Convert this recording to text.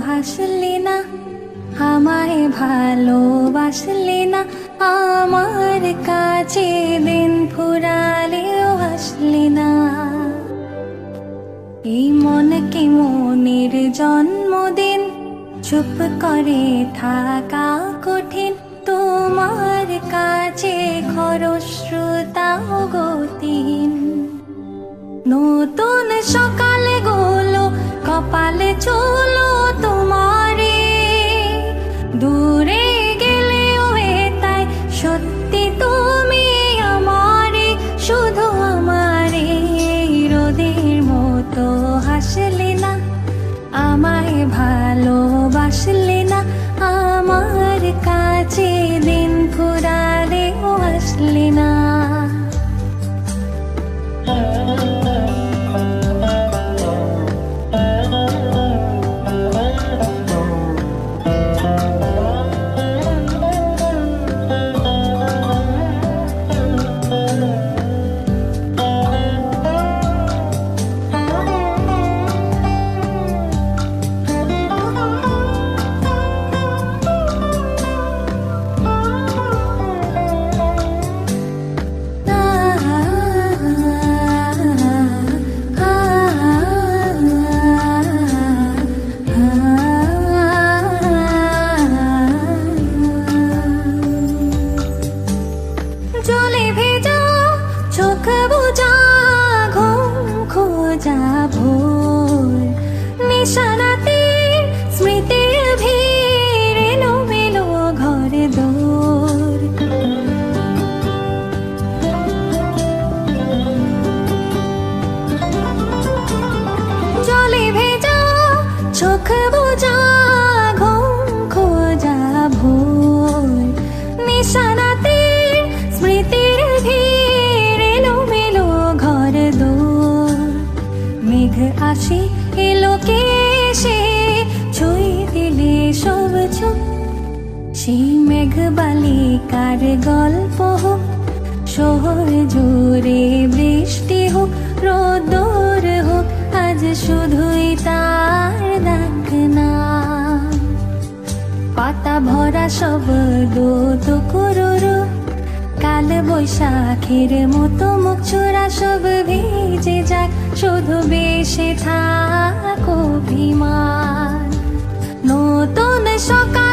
হাসলি না, আমায় ভালোবাসলি না, আমার কাছে দিন ফুরালেও হাসলি না। এই মন কি মনের জন্মদিন, চুপ করে থাকা কঠিন, তোমার কাছে খরস্রোতাও গতিহীন। নতুন সকালে গোলো কপালে চলো তোমারে, দূরে গেলেও তাই সত্যি তুমি আমারে, শুধু আমারে। রোদের মতো হাসলি না, আমায় ভালোবাসলি না, আমার কাছে দিন ফুরালেও হাসলি না। জলে ভেজা চোখ বোঝা ঘুম খোঁজা ভোর, নিশানাতে স্মৃতির ভিড়, এলোমেলো ঘর দোর। জলে ভেজা চোখ বোঝা ঘুম খোঁজা ভোর, নিশানাতে স্মৃতির ভিড়, এলোমেলো ঘর দোর। মেঘ আসে এলোকে এসে ছুঁই দিলে সব চোখ, সেই মেঘ বালিকার গল্প হোক, শহর জুড়ে বৃষ্টি হোক, রোদর হোক, আজ শুধুই তার ডাক না। পাতা ভরা শব্দ তো কুরুরু, কাল বৈশাখের মতো মুখ চোরা সব ভিজে যাক, শুধু বেশে থাক অভিমান। নতুন সকাল